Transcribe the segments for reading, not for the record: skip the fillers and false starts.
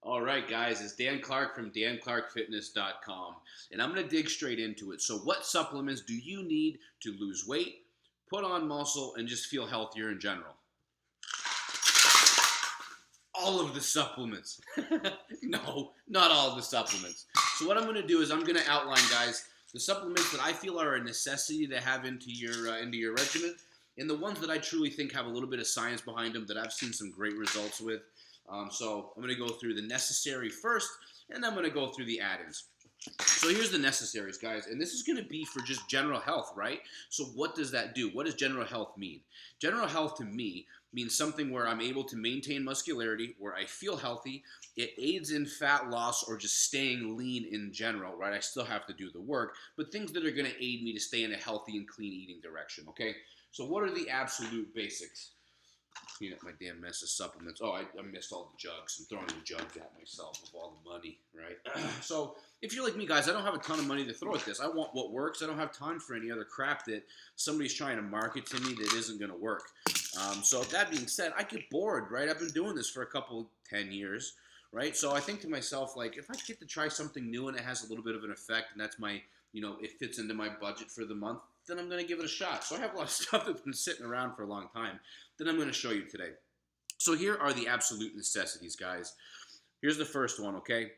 All right, guys, it's Dan Clark from DanClarkFitness.com, and I'm going to dig straight into it. So, what supplements do you need to lose weight, put on muscle, and just feel healthier in general? All of the supplements. No, not all of the supplements. So, what I'm going to do is I'm going to outline, guys, the supplements that I feel are a necessity to have into your regimen, and the ones that I truly think have a little bit of science behind them that I've seen some great results with. So I'm going to go through the necessary first, and then I'm going to go through the add-ins. So here's the necessaries, guys, and this is going to be for just general health, right? So what does that do? What does general health mean? General health to me means something where I'm able to maintain muscularity, where I feel healthy. It aids in fat loss or just staying lean in general, right? I still have to do the work, but things that are going to aid me to stay in a healthy and clean eating direction, okay? So what are the absolute basics? Clean up my damn mess of supplements. Oh, I missed all the jugs. I'm throwing the jugs at myself with all the money, right? So if you're like me, guys, I don't have a ton of money to throw at this. I want what works. I don't have time for any other crap that somebody's trying to market to me that isn't going to work. So that being said, I get bored, right? I've been doing this for a couple, 10 years, right? So I think to myself, like, if I get to try something new and it has a little bit of an effect, and that's my, it fits into my budget for the month, then I'm going to give it a shot. So I have a lot of stuff that's been sitting around for a long time that I'm going to show you today. So here are the absolute necessities, guys. Here's the first one, okay?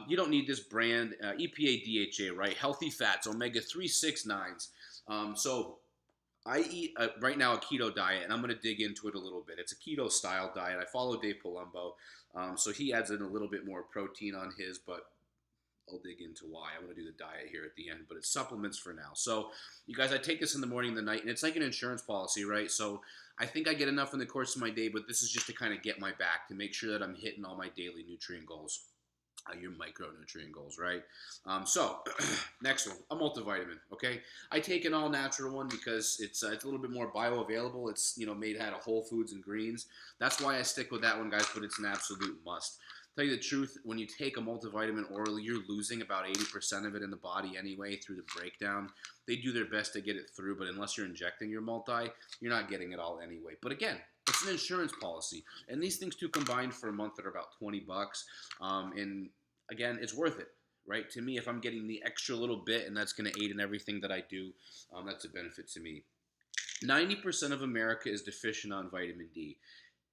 You don't need this brand, EPA, DHA, right? Healthy fats, omega-3, 6, 9s. So I eat right now a keto diet, and I'm going to dig into it a little bit. It's a keto-style diet. I follow Dave Palumbo, so he adds in a little bit more protein on his, but I'll dig into why. I'm going to do the diet here at the end, but it's supplements for now. So, you guys, I take this in the morning and the night, and it's like an insurance policy, right? So, I think I get enough in the course of my day, but this is just to kind of get my back, to make sure that I'm hitting all my daily nutrient goals, your micronutrient goals, right? So, next one, a multivitamin, okay? I take an all-natural one because it's a little bit more bioavailable. It's, made out of whole foods and greens. That's why I stick with that one, guys, but it's an absolute must. Tell you the truth, when you take a multivitamin orally, you're losing about 80% of it in the body anyway through the breakdown. They do their best to get it through, but unless you're injecting your multi, you're not getting it all anyway. But again, it's an insurance policy, and these things two combined for a month are about 20 bucks. And again, it's worth it, right? To me, if I'm getting the extra little bit, and that's going to aid in everything that I do, that's a benefit to me. 90% of America is deficient on vitamin D.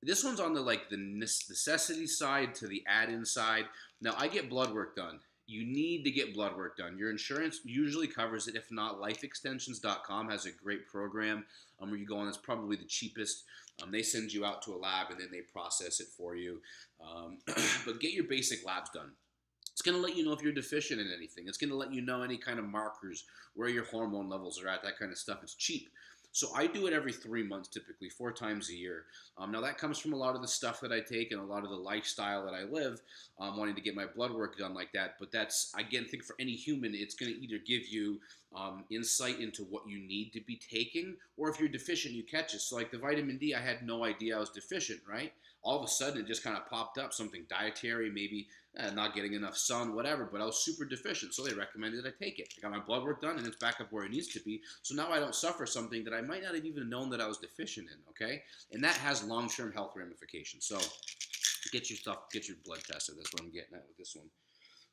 This one's on the necessity side to the add-in side. Now, I get blood work done. You need to get blood work done. Your insurance usually covers it. If not, lifeextensions.com has a great program where you go on. It's probably the cheapest. They send you out to a lab, and then they process it for you. But get your basic labs done. It's going to let you know if you're deficient in anything. It's going to let you know any kind of markers, where your hormone levels are at, that kind of stuff. It's cheap. So I do it every 3 months, typically 4 times a year. Now that comes from a lot of the stuff that I take and a lot of the lifestyle that I live, wanting to get my blood work done like that. But that's, again, I think for any human, it's going to either give you insight into what you need to be taking, or if you're deficient, you catch it. So like the vitamin D, I had no idea I was deficient, right? All of a sudden, it just kind of popped up, something dietary, maybe not getting enough sun, whatever, but I was super deficient, so they recommended I take it. I got my blood work done, and it's back up where it needs to be, so now I don't suffer something that I might not have even known that I was deficient in, okay? And that has long-term health ramifications. So get your stuff, get your blood tested. That's what I'm getting at with this one.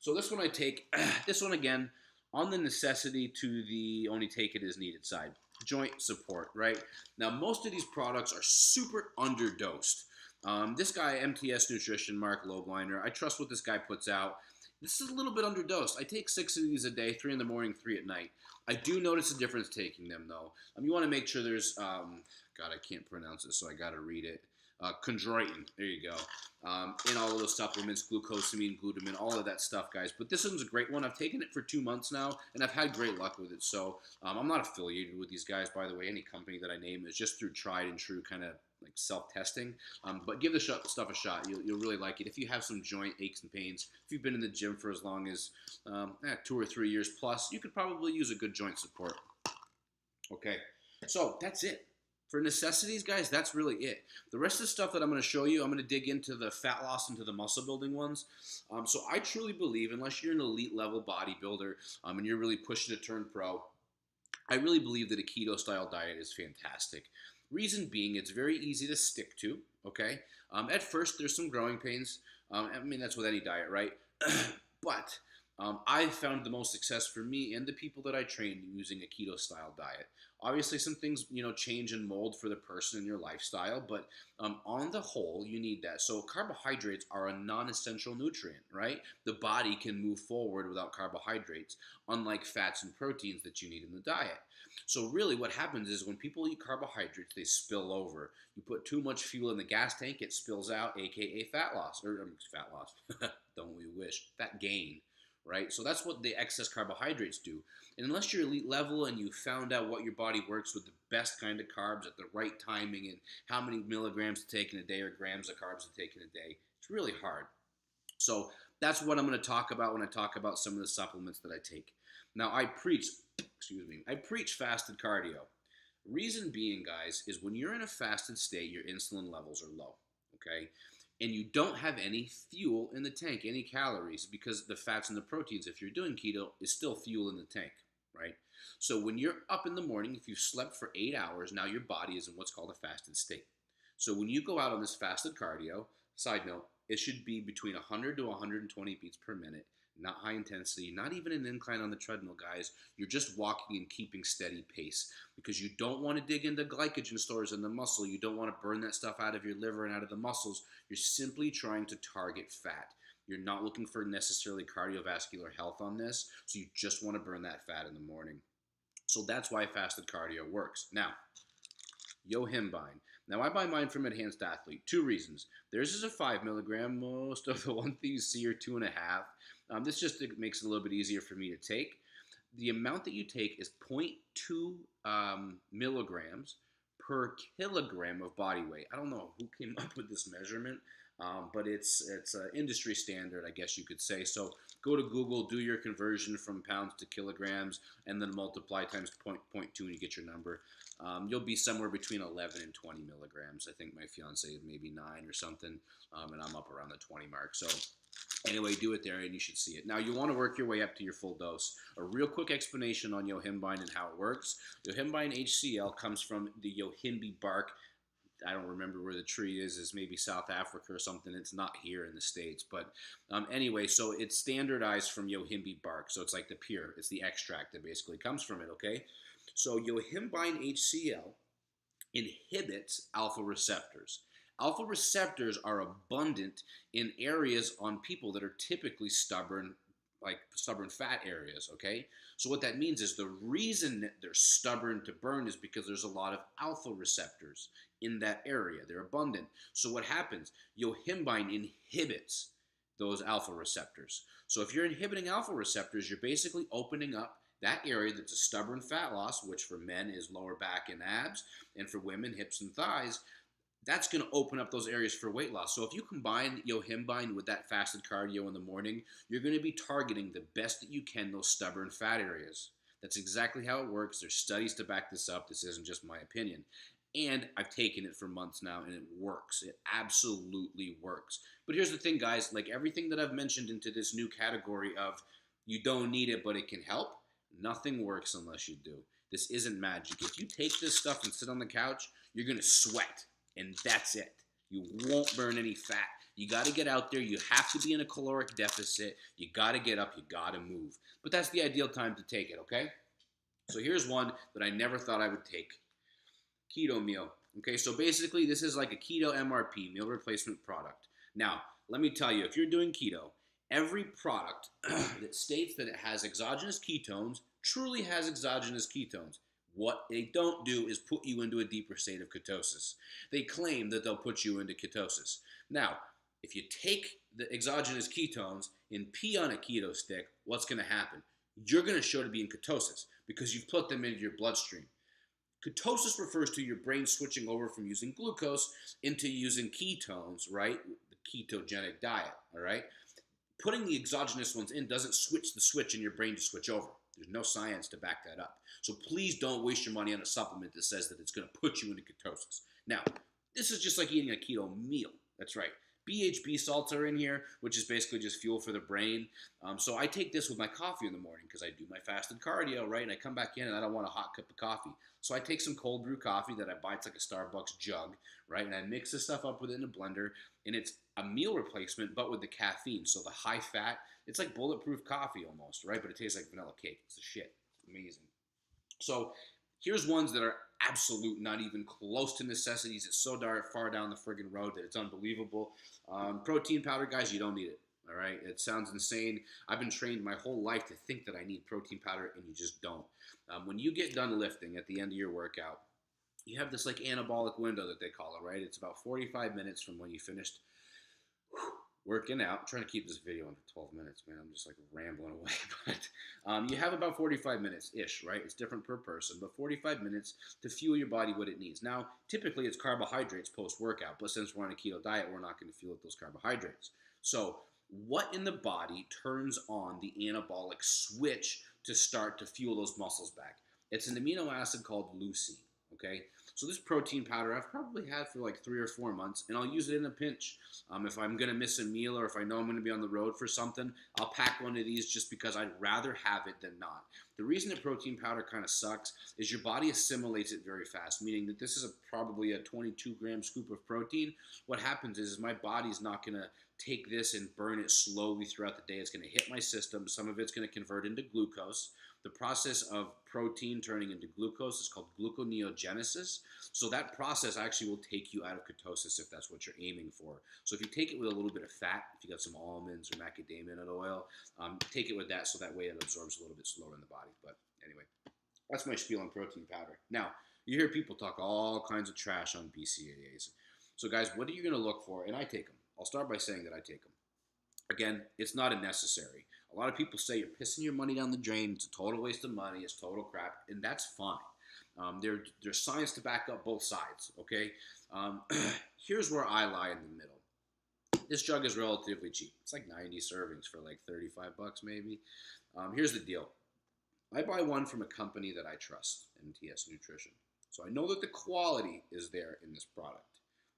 So this one I take, this one again, on the necessity to the only take it as needed side. Joint support, right? Now, most of these products are super underdosed. This guy, MTS Nutrition, Mark Lobliner, I trust what this guy puts out. This is a little bit underdosed. I take 6 of these a day, 3 in the morning, 3 at night. I do notice a difference taking them, though. You want to make sure there's, God, I can't pronounce it, so I got to read it. Chondroitin, there you go. In all of those supplements, glucosamine, glutamine, all of that stuff, guys. But this one's a great one. I've taken it for 2 months now, and I've had great luck with it. So I'm not affiliated with these guys, by the way. Any company that I name is just through tried and true kind of like self-testing. But give the stuff a shot. You'll really like it. If you have some joint aches and pains, if you've been in the gym for as long as 2 or 3 years plus, you could probably use a good joint support. Okay, so that's it. For necessities, guys, that's really it. The rest of the stuff that I'm going to show you, I'm going to dig into the fat loss, into the muscle building ones. So I truly believe, unless you're an elite level bodybuilder and you're really pushing to turn pro, I really believe that a keto style diet is fantastic. Reason being, it's very easy to stick to, okay? At first, there's some growing pains. I mean, that's with any diet, right? But I found the most success for me and the people that I trained using a keto style diet. Obviously, some things change and mold for the person and your lifestyle, but on the whole, you need that. So carbohydrates are a non-essential nutrient, right? The body can move forward without carbohydrates, unlike fats and proteins that you need in the diet. So really, what happens is when people eat carbohydrates, they spill over. You put too much fuel in the gas tank, it spills out, aka fat loss, or fat loss. Don't we wish fat gain, right? So that's what the excess carbohydrates do. And unless you're elite level and you found out what your body works with the best kind of carbs at the right timing and how many milligrams to take in a day or grams of carbs to take in a day, it's really hard. So that's what I'm going to talk about when I talk about some of the supplements that I take. Now I preach fasted cardio. Reason being, guys, is when you're in a fasted state, your insulin levels are low, okay? And you don't have any fuel in the tank, any calories, because the fats and the proteins, if you're doing keto, is still fuel in the tank, right? So when you're up in the morning, if you've slept for 8 hours, now your body is in what's called a fasted state. So when you go out on this fasted cardio, side note, it should be between 100 to 120 beats per minute, not high intensity, not even an incline on the treadmill, guys. You're just walking and keeping steady pace because you don't want to dig into glycogen stores in the muscle. You don't want to burn that stuff out of your liver and out of the muscles. You're simply trying to target fat. You're not looking for necessarily cardiovascular health on this, so you just want to burn that fat in the morning. So that's why fasted cardio works. Now, Yohimbine. Now, I buy mine from Enhanced Athlete. 2 reasons. Theirs is a 5 milligram. Most of the ones you see are 2.5. This just makes it a little bit easier for me to take. The amount that you take is 0.2 milligrams per kilogram of body weight. I don't know who came up with this measurement, but it's industry standard, I guess you could say. So go to Google, do your conversion from pounds to kilograms, and then multiply times 0.2 and you get your number. You'll be somewhere between 11 and 20 milligrams. I think my fiance is maybe 9 or something, and I'm up around the 20 mark. So anyway, do it there and you should see it. Now, you want to work your way up to your full dose. A real quick explanation on Yohimbine and how it works. Yohimbine HCl comes from the yohimbe bark. I don't remember where the tree is. It's maybe South Africa or something. It's not here in the States. But anyway, so it's standardized from yohimbe bark. So it's like the pure. It's the extract that basically comes from it, okay? So Yohimbine HCl inhibits alpha receptors. Alpha receptors are abundant in areas on people that are typically stubborn, like stubborn fat areas, okay? So what that means is the reason that they're stubborn to burn is because there's a lot of alpha receptors in that area. They're abundant. So what happens? Yohimbine inhibits those alpha receptors. So if you're inhibiting alpha receptors, you're basically opening up that area that's a stubborn fat loss, which for men is lower back and abs, and for women, hips and thighs. That's going to open up those areas for weight loss. So if you combine Yohimbine with that fasted cardio in the morning, you're going to be targeting the best that you can those stubborn fat areas. That's exactly how it works. There's studies to back this up. This isn't just my opinion. And I've taken it for months now, and it works. It absolutely works. But here's the thing, guys. Like everything that I've mentioned into this new category of you don't need it, but it can help, nothing works unless you do. This isn't magic. If you take this stuff and sit on the couch, you're going to sweat. And that's it. You won't burn any fat. You got to get out there. You have to be in a caloric deficit. You got to get up. You got to move. But that's the ideal time to take it, okay? So here's one that I never thought I would take. Keto meal. Okay, so basically this is like a keto MRP, meal replacement product. Now, let me tell you, if you're doing keto, every product that states that it has exogenous ketones truly has exogenous ketones. What they don't do is put you into a deeper state of ketosis. They claim that they'll put you into ketosis. Now, if you take the exogenous ketones and pee on a keto stick, what's going to happen? You're going to show to be in ketosis because you've put them into your bloodstream. Ketosis refers to your brain switching over from using glucose into using ketones, right? The ketogenic diet, all right? Putting the exogenous ones in doesn't switch the switch in your brain to switch over. There's no science to back that up. So please don't waste your money on a supplement that says that it's going to put you into ketosis. Now, this is just like eating a keto meal. That's right. BHB salts are in here, which is basically just fuel for the brain. So I take this with my coffee in the morning because I do my fasted cardio, right? And I come back in and I don't want a hot cup of coffee. So I take some cold brew coffee that I buy. It's like a Starbucks jug, right? And I mix this stuff up with it in a blender. And it's a meal replacement, but with the caffeine. So the high fat, it's like bulletproof coffee almost, right? But it tastes like vanilla cake. It's the shit. Amazing. So here's ones that are absolute, not even close to necessities. It's so far down the friggin' road that it's unbelievable. Protein powder, guys, you don't need it. All right, it sounds insane. I've been trained my whole life to think that I need protein powder, and you just don't. When you get done lifting at the end of your workout, you have this like anabolic window that they call it, right? It's about 45 minutes from when you finished working out. I'm trying to keep this video under 12 minutes, man. I'm just like rambling away. But you have about 45 minutes-ish, right? It's different per person, but 45 minutes to fuel your body what it needs. Now, typically it's carbohydrates post-workout, but since we're on a keto diet, we're not going to fuel those carbohydrates. So what in the body turns on the anabolic switch to start to fuel those muscles back? It's an amino acid called leucine, okay? So this protein powder I've probably had for like 3 or 4 months, and I'll use it in a pinch. If I'm going to miss a meal or if I know I'm going to be on the road for something, I'll pack one of these just because I'd rather have it than not. The reason that protein powder kind of sucks is your body assimilates it very fast, meaning that this is probably a 22-gram scoop of protein. What happens is my body's not going to take this and burn it slowly throughout the day. It's going to hit my system. Some of it's going to convert into glucose. The process of protein turning into glucose is called gluconeogenesis. So that process actually will take you out of ketosis if that's what you're aiming for. So if you take it with a little bit of fat, if you got some almonds or macadamia nut oil, take it with that so that way it absorbs a little bit slower in the body. But anyway, that's my spiel on protein powder. Now, you hear people talk all kinds of trash on BCAAs. So guys, what are you going to look for? And I take them. I'll start by saying that I take them. Again, it's not a necessary. A lot of people say you're pissing your money down the drain. It's a total waste of money. It's total crap, and that's fine. There's science to back up both sides, okay? Here's where I lie in the middle. This jug is relatively cheap. It's like 90 servings for like 35 bucks maybe. Here's the deal. I buy one from a company that I trust, MTS Nutrition. So I know that the quality is there in this product.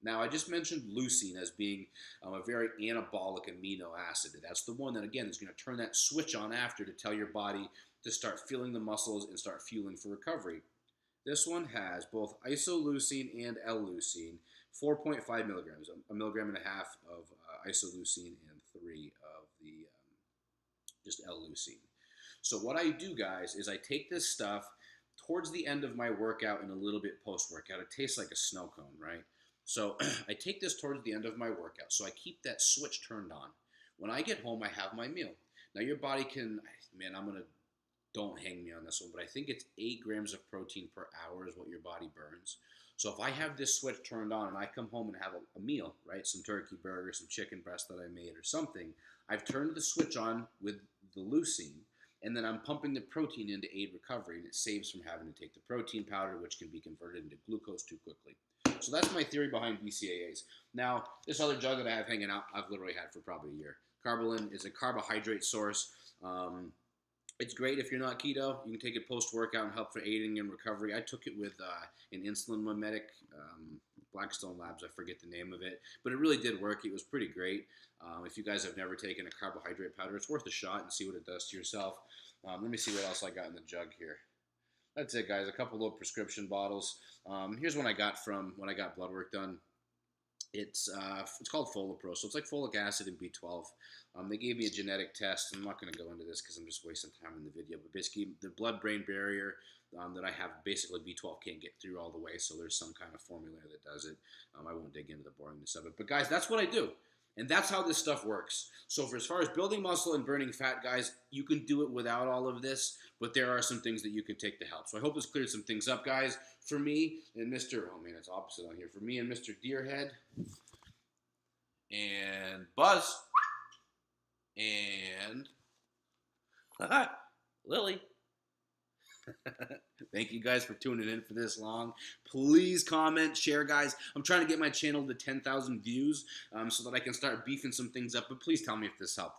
Now, I just mentioned leucine as being a very anabolic amino acid. That's the one that, again, is going to turn that switch on after to tell your body to start feeling the muscles and start fueling for recovery. This one has both isoleucine and L-leucine, 4.5 milligrams, a milligram and a half of isoleucine and 3 of the just L-leucine. So what I do, guys, is I take this stuff towards the end of my workout and a little bit post-workout. It tastes like a snow cone, right? So I take this towards the end of my workout. So I keep that switch turned on. When I get home, I have my meal. Now your body can, man, don't hang me on this one, but I think it's 8 grams of protein per hour is what your body burns. So if I have this switch turned on and I come home and have a meal, right, some turkey burger, some chicken breast that I made or something, I've turned the switch on with the leucine, and then I'm pumping the protein in to aid recovery, and it saves from having to take the protein powder, which can be converted into glucose too quickly. So that's my theory behind BCAAs. Now, this other jug that I have hanging out, I've literally had for probably a year. Carbolin is a carbohydrate source. It's great if you're not keto. You can take it post-workout and help for aiding in recovery. I took it with an insulin mimetic, Blackstone Labs, I forget the name of it. But it really did work. It was pretty great. If you guys have never taken a carbohydrate powder, it's worth a shot and see what it does to yourself. Let me see what else I got in the jug here. That's it, guys. A couple little prescription bottles. Here's one I got from when I got blood work done. It's called Folapro, so it's like folic acid and B12. They gave me a genetic test. I'm not going to go into this because I'm just wasting time in the video, but basically the blood-brain barrier that I have, basically B12 can't get through all the way, so there's some kind of formula that does it. I won't dig into the boringness of it, but guys, that's what I do. And that's how this stuff works. So for as far as building muscle and burning fat, guys, you can do it without all of this, but there are some things that you can take to help. So I hope this cleared some things up, guys. For me and Mr. Oh, man, it's opposite on here. For me and Mr. Deerhead and Buzz and Lily. Thank you guys for tuning in for this long. Please comment, share, guys. I'm trying to get my channel to 10,000 views so that I can start beefing some things up, but please tell me if this helped.